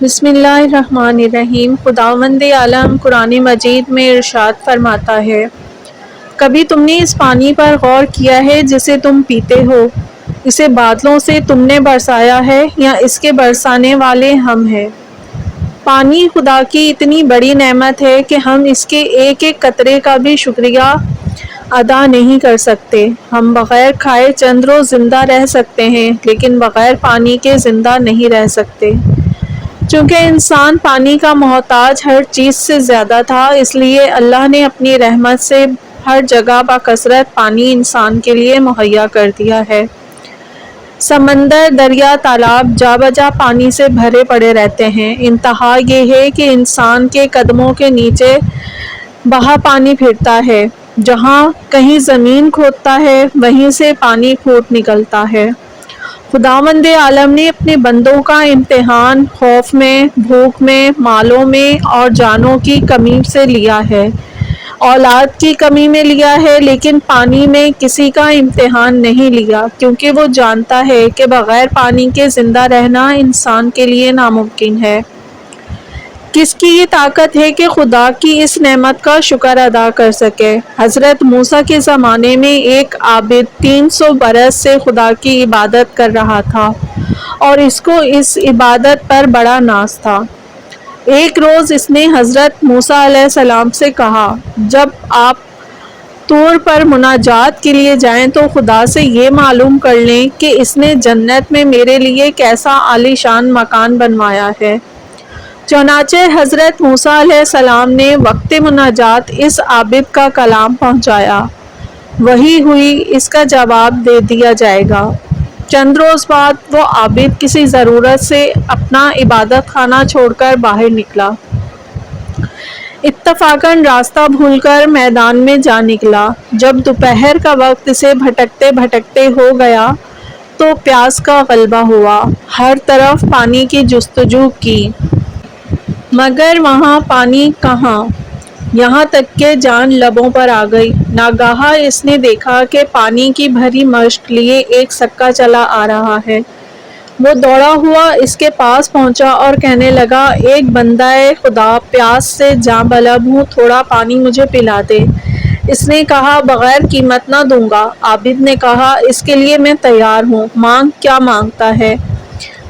بسم اللہ الرحمن الرحیم۔ خداوند عالم قرآن مجید میں ارشاد فرماتا ہے، کبھی تم نے اس پانی پر غور کیا ہے جسے تم پیتے ہو؟ اسے بادلوں سے تم نے برسایا ہے یا اس کے برسانے والے ہم ہیں؟ پانی خدا کی اتنی بڑی نعمت ہے کہ ہم اس کے ایک ایک قطرے کا بھی شکریہ ادا نہیں کر سکتے۔ ہم بغیر کھائے چند روز زندہ رہ سکتے ہیں، لیکن بغیر پانی کے زندہ نہیں رہ سکتے۔ چونکہ انسان پانی کا محتاج ہر چیز سے زیادہ تھا، اس لیے اللہ نے اپنی رحمت سے ہر جگہ بکثرت پانی انسان کے لیے مہیا کر دیا ہے۔ سمندر، دریا، تالاب جا بجا پانی سے بھرے پڑے رہتے ہیں۔ انتہا یہ ہے کہ انسان کے قدموں کے نیچے بہا پانی پھرتا ہے۔ جہاں کہیں زمین کھودتا ہے، وہیں سے پانی پھوٹ نکلتا ہے۔ خداوند عالم نے اپنے بندوں کا امتحان خوف میں، بھوک میں، مالوں میں اور جانوں کی کمی سے لیا ہے، اولاد کی کمی میں لیا ہے، لیکن پانی میں کسی کا امتحان نہیں لیا، کیونکہ وہ جانتا ہے کہ بغیر پانی کے زندہ رہنا انسان کے لیے ناممکن ہے۔ کس کی یہ طاقت ہے کہ خدا کی اس نعمت کا شکر ادا کر سکے؟ حضرت موسیٰ کے زمانے میں ایک عابد 300 برس سے خدا کی عبادت کر رہا تھا اور اس کو اس عبادت پر بڑا ناز تھا۔ ایک روز اس نے حضرت موسیٰ علیہ السلام سے کہا، جب آپ طور پر مناجات کے لیے جائیں تو خدا سے یہ معلوم کر لیں کہ اس نے جنت میں میرے لیے کیسا عالی شان مکان بنوایا ہے۔ چنانچہ حضرت موسیٰ علیہ السلام نے وقت مناجات اس عابد کا کلام پہنچایا، وحی ہوئی، اس کا جواب دے دیا جائے گا۔ چند روز بعد وہ عابد کسی ضرورت سے اپنا عبادت خانہ چھوڑ کر باہر نکلا۔ اتفاقاً راستہ بھول کر میدان میں جا نکلا۔ جب دوپہر کا وقت اسے بھٹکتے بھٹکتے ہو گیا تو پیاس کا غلبہ ہوا۔ ہر طرف پانی کی جستجو کی، مگر وہاں پانی کہاں، یہاں تک کہ جان لبوں پر آ گئی۔ ناگہاں اس نے دیکھا کہ پانی کی بھری مشک لیے ایک سکا چلا آ رہا ہے۔ وہ دوڑا ہوا اس کے پاس پہنچا اور کہنے لگا، ایک بندہ خدا، پیاس سے جاں بلب ہوں، تھوڑا پانی مجھے پلا دے۔ اس نے کہا، بغیر قیمت نہ دوں گا۔ عابد نے کہا، اس کے لیے میں تیار ہوں، مانگ، کیا مانگتا ہے؟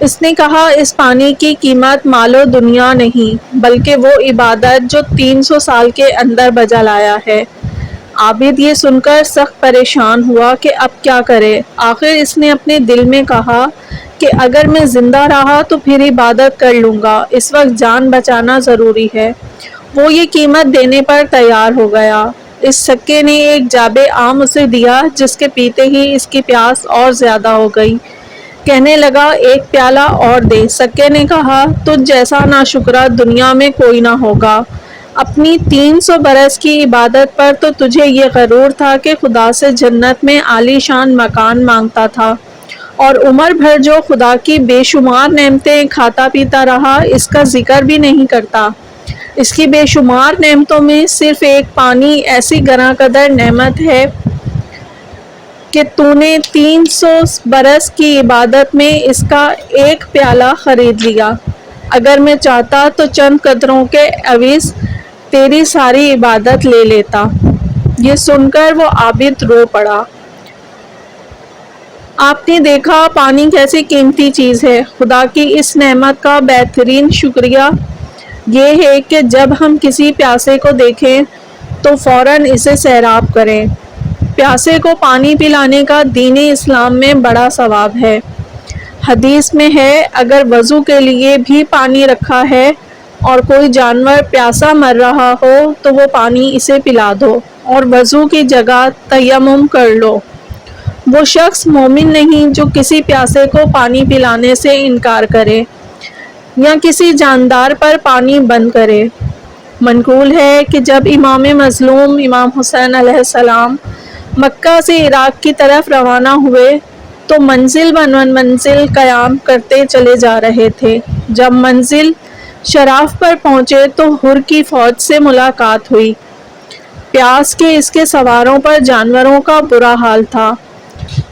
اس نے کہا، اس پانی کی قیمت مال و دنیا نہیں، بلکہ وہ عبادت جو 300 سال کے اندر بجا لایا ہے۔ عابد یہ سن کر سخت پریشان ہوا کہ اب کیا کرے۔ آخر اس نے اپنے دل میں کہا کہ اگر میں زندہ رہا تو پھر عبادت کر لوں گا، اس وقت جان بچانا ضروری ہے۔ وہ یہ قیمت دینے پر تیار ہو گیا۔ اس سکے نے ایک جاب عام اسے دیا، جس کے پیتے ہی اس کی پیاس اور زیادہ ہو گئی۔ کہنے لگا، ایک پیالہ اور دے۔ سکے نے کہا، تجھ جیسا ناشکرا دنیا میں کوئی نہ ہوگا۔ اپنی 300 برس کی عبادت پر تو تجھے یہ غرور تھا کہ خدا سے جنت میں عالی شان مکان مانگتا تھا، اور عمر بھر جو خدا کی بے شمار نعمتیں کھاتا پیتا رہا، اس کا ذکر بھی نہیں کرتا۔ اس کی بے شمار نعمتوں میں صرف ایک پانی ایسی گراں قدر نعمت ہے کہ تو نے 300 برس کی عبادت میں اس کا ایک پیالہ خرید لیا۔ اگر میں چاہتا تو چند قطروں کے عوض تیری ساری عبادت لے لیتا۔ یہ سن کر وہ عابد رو پڑا۔ آپ نے دیکھا پانی کیسی قیمتی چیز ہے۔ خدا کی اس نعمت کا بہترین شکریہ یہ ہے کہ جب ہم کسی پیاسے کو دیکھیں تو فوراً اسے سیراب کریں۔ پیاسے کو پانی پلانے کا دین اسلام میں بڑا ثواب ہے۔ حدیث میں ہے، اگر وضو کے لیے بھی پانی رکھا ہے اور کوئی جانور پیاسا مر رہا ہو تو وہ پانی اسے پلا دو اور وضو کی جگہ تیمم کر لو۔ وہ شخص مومن نہیں جو کسی پیاسے کو پانی پلانے سے انکار کرے یا کسی جاندار پر پانی بند کرے۔ منقول ہے کہ جب امام مظلوم امام حسین علیہ السلام مکہ سے عراق کی طرف روانہ ہوئے تو منزل منزل قیام کرتے چلے جا رہے تھے۔ جب منزل شراف پر پہنچے تو حر کی فوج سے ملاقات ہوئی۔ پیاس کے اس کے سواروں پر جانوروں کا برا حال تھا،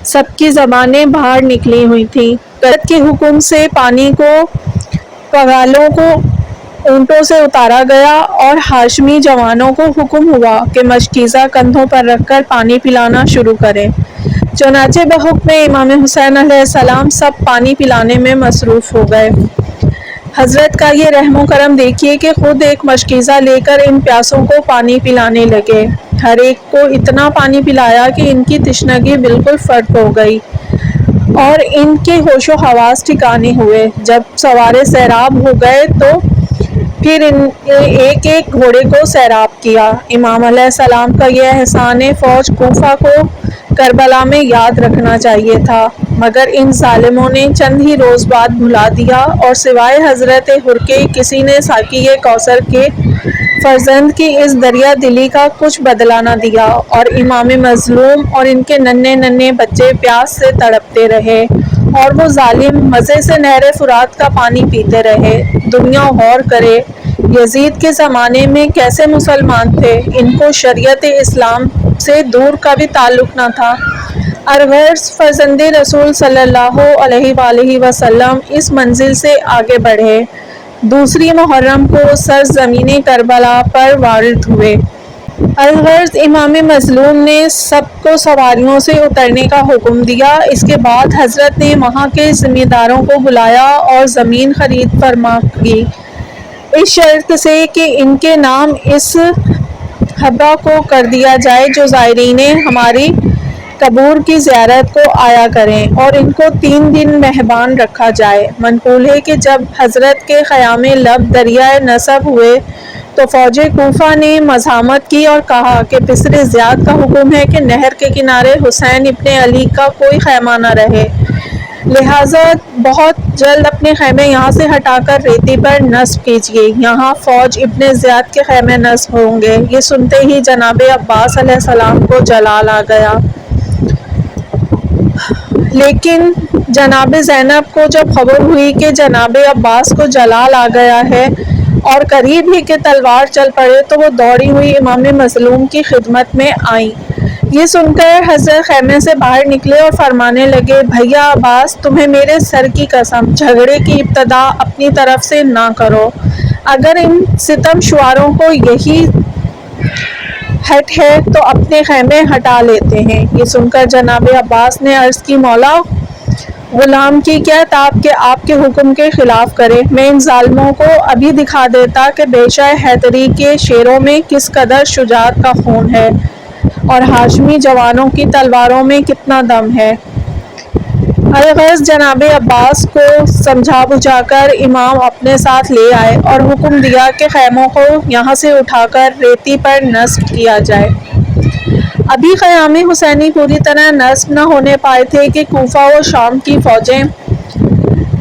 سب کی زبانیں باہر نکلی ہوئی تھیں۔ قدرت کے حکم سے پانی کو پگالوں کو اونٹوں سے اتارا گیا اور ہاشمی جوانوں کو حکم ہوا کہ مشکیزہ کندھوں پر رکھ کر پانی پلانا شروع کریں۔ چنانچہ بحکم امام حسین علیہ السلام سب پانی پلانے میں مصروف ہو گئے۔ حضرت کا یہ رحم و کرم دیکھیے کہ خود ایک مشکیزہ لے کر ان پیاسوں کو پانی پلانے لگے۔ ہر ایک کو اتنا پانی پلایا کہ ان کی تشنگی بالکل فتح ہو گئی اور ان کے ہوش و حواس ٹھکانے ہوئے۔ جب سوارے سیراب ہو گئے تو پھر ایک ایک گھوڑے کو سیراب کیا۔ امام علیہ السلام کا یہ احسان فوج کوفہ کو کربلا میں یاد رکھنا چاہیے تھا، مگر ان ظالموں نے چند ہی روز بعد بھلا دیا اور سوائے حضرت حر کے کسی نے ساقی کوثر کے فرزند کی اس دریا دلی کا کچھ بدلہ نہ دیا، اور امام مظلوم اور ان کے ننھے ننھے بچے پیاس سے تڑپتے رہے اور وہ ظالم مزے سے نہر فرات کا پانی پیتے رہے۔ دنیا غور کرے، یزید کے زمانے میں کیسے مسلمان تھے، ان کو شریعت اسلام سے دور کا بھی تعلق نہ تھا۔ الغرض فرزند رسول صلی اللہ علیہ وآلہ وسلم اس منزل سے آگے بڑھے، دوسری محرم کو سرزمین کربلا پر وارد ہوئے۔ الغرض امام مظلوم نے سب کو سواریوں سے اترنے کا حکم دیا۔ اس کے بعد حضرت نے وہاں کے ذمہ داروں کو بلایا اور زمین خرید فرما کی، اس شرط سے کہ ان کے نام اس حبہ کو کر دیا جائے جو زائرین ہماری قبور کی زیارت کو آیا کریں، اور ان کو 3 دن مہمان رکھا جائے۔ منقول ہے کہ جب حضرت کے خیام لب دریائے نصب ہوئے تو فوج کوفہ نے مزاحمت کی اور کہا کہ پسر زیاد کا حکم ہے کہ نہر کے کنارے حسین ابن علی کا کوئی خیمہ نہ رہے، لہٰذا بہت جلد اپنے خیمے یہاں سے ہٹا کر ریتی پر نصب کیجیے، یہاں فوج ابن زیاد کے خیمے نصب ہوں گے۔ یہ سنتے ہی جناب عباس علیہ السلام کو جلال آ گیا، لیکن جناب زینب کو جب خبر ہوئی کہ جناب عباس کو جلال آ گیا ہے اور قریب ہی کہ تلوار چل پڑے تو وہ دوڑی ہوئی امام مظلوم کی خدمت میں آئیں۔ یہ سن کر حضرت خیمے سے باہر نکلے اور فرمانے لگے، بھیا عباس، تمہیں میرے سر کی قسم، جھگڑے کی ابتدا اپنی طرف سے نہ کرو، اگر ان ستم شواروں کو یہی ہٹ ہے تو اپنے خیمے ہٹا لیتے ہیں۔ یہ سن کر جناب عباس نے عرض کی، مولا، غلام کی کیا تاب کہ آپ کے حکم کے خلاف کرے، میں ان ظالموں کو ابھی دکھا دیتا کہ بیشہ حیدری کے شیروں میں کس قدر شجاعت کا خون ہے اور ہاشمی جوانوں کی تلواروں میں کتنا دم ہے۔ الغرض جناب عباس کو سمجھا بجھا کر امام اپنے ساتھ لے آئے اور حکم دیا کہ خیموں کو یہاں سے اٹھا کر ریتی پر نصب کیا جائے۔ ابھی خیام حسینی پوری طرح نصب نہ ہونے پائے تھے کہ کوفہ و شام کی فوجیں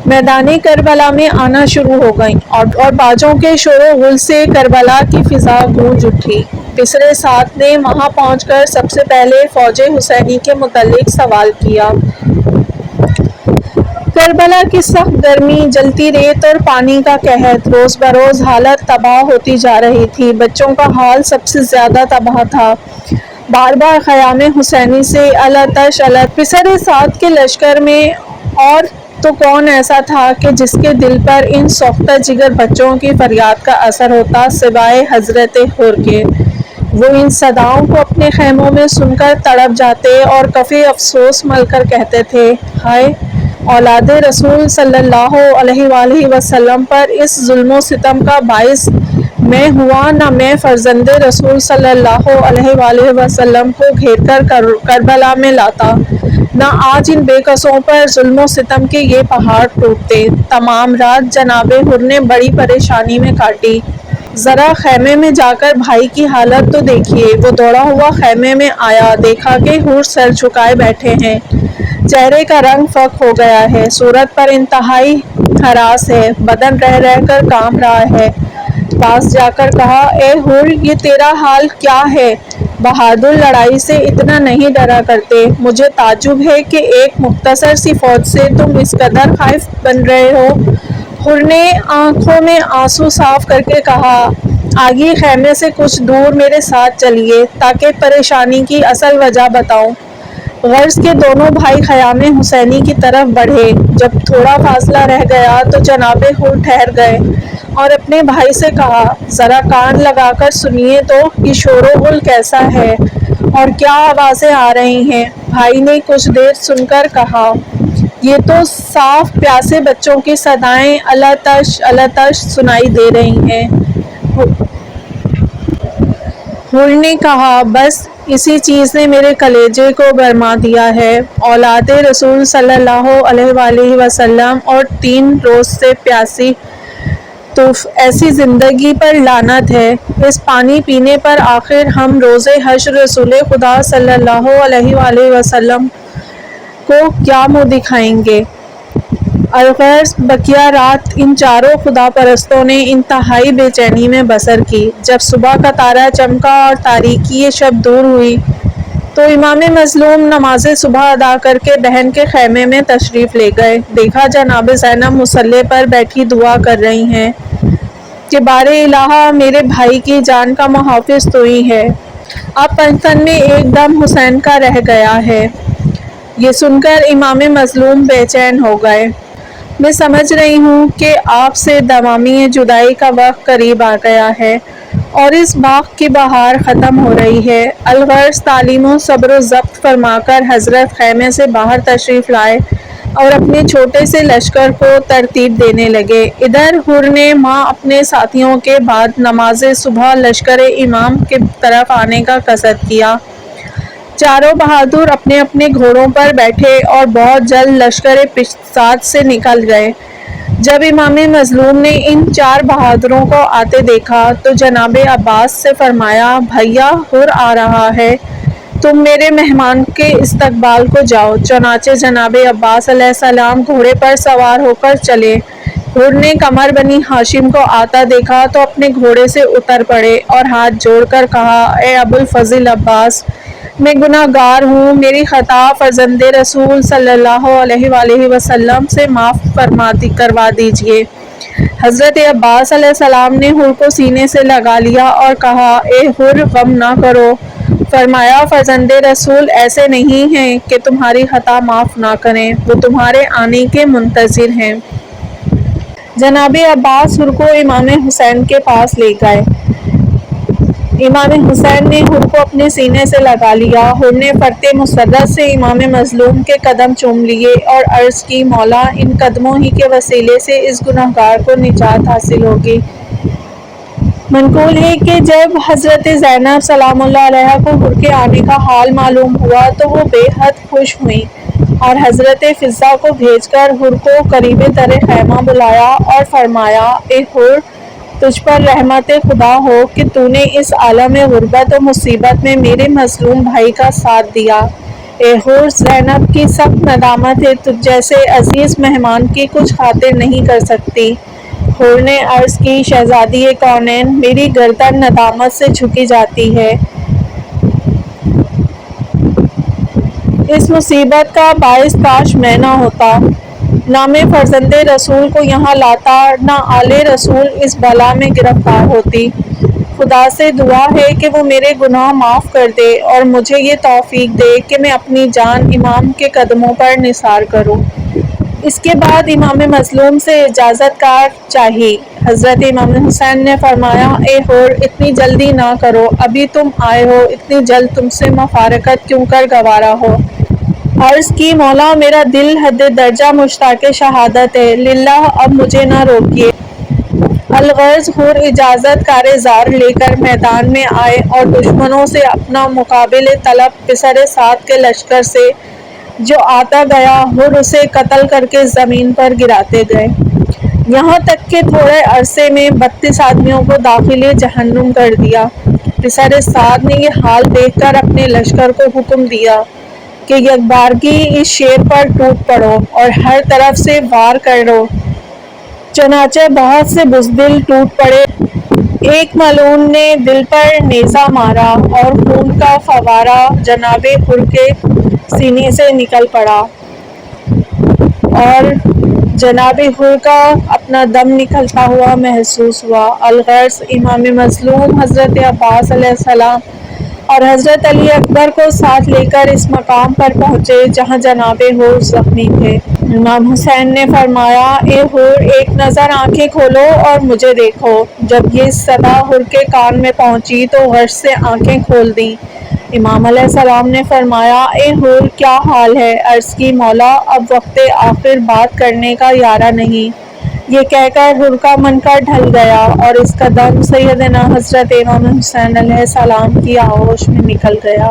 میدان کربلا میں آنا شروع ہو گئیں اور باجوں کے شور و غل سے کربلا کی فضا گونج اٹھی۔ پسر سعد نے وہاں پہنچ کر سب سے پہلے فوج حسینی کے متعلق سوال کیا۔ کربلا کی سخت گرمی، جلتی ریت اور پانی کا قحط، روز بروز حالت تباہ ہوتی جا رہی تھی۔ بچوں کا حال سب سے زیادہ تباہ تھا۔ بار بار خیام حسینی سے التش الت۔ پسر سعد کے لشکر میں اور تو کون ایسا تھا کہ جس کے دل پر ان سوختہ جگر بچوں کی فریاد کا اثر ہوتا سوائے حضرت حر کے؟ وہ ان صداؤں کو اپنے خیموں میں سن کر تڑپ جاتے اور کف افسوس مل کر کہتے تھے، ہائے! اولاد رسول صلی اللہ علیہ وآلہ وسلم پر اس ظلم و ستم کا باعث میں ہوا، نہ میں فرزند رسول صلی اللہ علیہ وآلہ وسلم کو گھیر کر کربلا میں لاتا، نہ آج ان بے کسوں پر ظلم و ستم کے یہ پہاڑ ٹوٹتے۔ تمام رات جناب حر نے بڑی پریشانی میں کاٹی۔ ذرا خیمے میں جا کر بھائی کی حالت تو دیکھیے۔ وہ دوڑا ہوا خیمے میں آیا، دیکھا کہ حر سر جھکائے بیٹھے ہیں، چہرے کا رنگ فاق ہو گیا ہے، صورت پر انتہائی ہراس ہے، بدن رہ رہ کر کانپ رہا ہے۔ پاس جا کر کہا، اے حر، یہ تیرا حال کیا ہے؟ بہادر لڑائی سے اتنا نہیں ڈرا کرتے، مجھے تعجب ہے کہ ایک مختصر سی فوج سے تم اس قدر خائف بن رہے ہو۔ حر نے آنکھوں میں آنسو صاف کر کے کہا، آئیے خیمے سے کچھ دور میرے ساتھ چلیے تاکہ پریشانی کی اصل وجہ بتاؤں۔ غرض کے دونوں بھائی خیام حسینی کی طرف بڑھے۔ جب تھوڑا فاصلہ رہ گیا تو جناب حر ٹھہر گئے اور اپنے بھائی سے کہا، ذرا کان لگا کر سنیے تو یہ شور و غل کیسا ہے اور کیا آوازیں آ رہی ہیں؟ بھائی نے کچھ دیر سن کر کہا، یہ تو صاف پیاسے بچوں کی صدائیں التش التش سنائی دے رہی ہیں۔ حر نے کہا، بس اسی چیز نے میرے کلیجے کو گرما دیا ہے۔ اولاد رسول صلی اللہ علیہ وآلہ وسلم اور 3 روز سے پیاسی ایسی زندگی پر لعنت ہے۔ اس پانی پینے پر آخر ہم روز حشر رسول خدا صلی اللہ علیہ وآلہ وسلم کو کیا منہ دکھائیں گے؟ الغرض بقیہ رات ان چاروں خدا پرستوں نے انتہائی بے چینی میں بسر کی۔ جب صبح کا تارا چمکا اور تاریکی شب دور ہوئی تو امام مظلوم نماز صبح ادا کر کے بہن کے خیمے میں تشریف لے گئے۔ دیکھا جناب زینب مصلی پر بیٹھی دعا کر رہی ہیں کہ بار الہ میرے بھائی کی جان کا محافظ تو ہی ہے، اب پنجتن میں ایک دم حسین کا رہ گیا ہے۔ یہ سن کر امام مظلوم بے چین ہو گئے۔ میں سمجھ رہی ہوں کہ آپ سے دوامی جدائی کا وقت قریب آ گیا ہے اور اس باغ کی بہار ختم ہو رہی ہے۔ الغرض تعلیم و صبر و ضبط فرما کر حضرت خیمے سے باہر تشریف لائے اور اپنے چھوٹے سے لشکر کو ترتیب دینے لگے۔ ادھر حر نے ماں اپنے ساتھیوں کے بعد نماز صبح لشکر امام کی طرف آنے کا قصد کیا۔ چاروں بہادر اپنے اپنے گھوڑوں پر بیٹھے اور بہت جلد لشکر پشت سے نکل گئے۔ جب امام مظلوم نے ان 4 بہادروں کو آتے دیکھا تو جناب عباس سے فرمایا، بھیا حر آ رہا ہے، تم میرے مہمان کے استقبال کو جاؤ۔ چنانچہ جناب عباس علیہ السلام گھوڑے پر سوار ہو کر چلے۔ حر نے قمر بنی ہاشم کو آتا دیکھا تو اپنے گھوڑے سے اتر پڑے اور ہاتھ جوڑ کر کہا، اے ابو الفضل عباس، میں گناہ گار ہوں، میری خطا فرزند رسول صلی اللہ علیہ وآلہ وسلم سے معاف کروا دیجیے۔ حضرت عباس علیہ السلام نے حر کو سینے سے لگا لیا اور کہا، اے حر غم نہ کرو، فرمایا فرزند رسول ایسے نہیں ہیں کہ تمہاری خطا معاف نہ کریں، وہ تمہارے آنے کے منتظر ہیں۔ جناب عباس حر کو امام حسین کے پاس لے گئے۔ امام حسین نے حر کو اپنے سینے سے لگا لیا۔ حر نے فرط مسرت سے امام مظلوم کے قدم چوم لیے اور عرض کی، مولا ان قدموں ہی کے وسیلے سے اس گناہ گار کو نجات حاصل ہوگی۔ منقول ہے کہ جب حضرت زینب سلام اللہ علیہا کو حر کے آنے کا حال معلوم ہوا تو وہ بے حد خوش ہوئیں اور حضرت فضہ کو بھیج کر حر کو قریب تر خیمہ بلایا اور فرمایا، اے حر، تجھ پر رحمت خدا ہو کہ تو نے اس عالم غربت و مصیبت میں میرے مظلوم بھائی کا ساتھ دیا۔ اے حر، زینب کی سخت ندامت ہے، تجھ جیسے عزیز مہمان کی کچھ خاطر نہیں کر سکتی۔ حر نے عرض کی، شہزادی کونین، میری گردن ندامت سے جھکی جاتی ہے۔ اس مصیبت کا باعث کاش میں نہ ہوتا، نہ میں فرزند رسول کو یہاں لاتا، نہ آل رسول اس بلا میں گرفتار ہوتی۔ خدا سے دعا ہے کہ وہ میرے گناہ معاف کر دے اور مجھے یہ توفیق دے کہ میں اپنی جان امام کے قدموں پر نثار کروں۔ اس کے بعد امام مظلوم سے اجازت کار چاہی۔ حضرت امام حسین نے فرمایا، اے حر، اتنی جلدی نہ کرو، ابھی تم آئے ہو، اتنی جلد تم سے مفارقت کیوں کر گوارا ہو؟ عرض کی، مولا میرا دل حد درجہ مشتاق شہادت ہے، للہ اب مجھے نہ روکیے۔ الغرض حر اجازت کار زار لے کر میدان میں آئے اور دشمنوں سے اپنا مقابل طلب پسر سعد کے لشکر سے جو آتا گیا، حر اسے قتل کر کے زمین پر گراتے گئے، یہاں تک کہ تھوڑے عرصے میں 32 آدمیوں کو داخل جہنم کر دیا۔ پسر سعد نے یہ حال دیکھ کر اپنے لشکر کو حکم دیا کہ یکبارگی اس شیر پر ٹوٹ پڑو اور ہر طرف سے وار کرو۔ چنانچہ بہت سے بزدل ٹوٹ پڑے۔ ایک ملعون نے دل پر نیزہ مارا اور خون کا فوارہ جناب حر کے سینے سے نکل پڑا اور جناب حر کا اپنا دم نکلتا ہوا محسوس ہوا۔ الغرض امام مظلوم حضرت عباس علیہ السلام اور حضرت علی اکبر کو ساتھ لے کر اس مقام پر پہنچے جہاں جناب حور زخمی تھے۔ امام حسین نے فرمایا، اے حور، ایک نظر آنکھیں کھولو اور مجھے دیکھو۔ جب یہ صدا حور کے کان میں پہنچی تو غش سے آنکھیں کھول دیں۔ امام علیہ السلام نے فرمایا، اے حور، کیا حال ہے؟ عرض کی، مولا، اب وقت آخر بات کرنے کا یارہ نہیں۔ یہ کہہ کر حور کا منکر ڈھل گیا اور اس کا دم سیدنا حضرت امام حسین علیہ السلام کی آغوش میں نکل گیا۔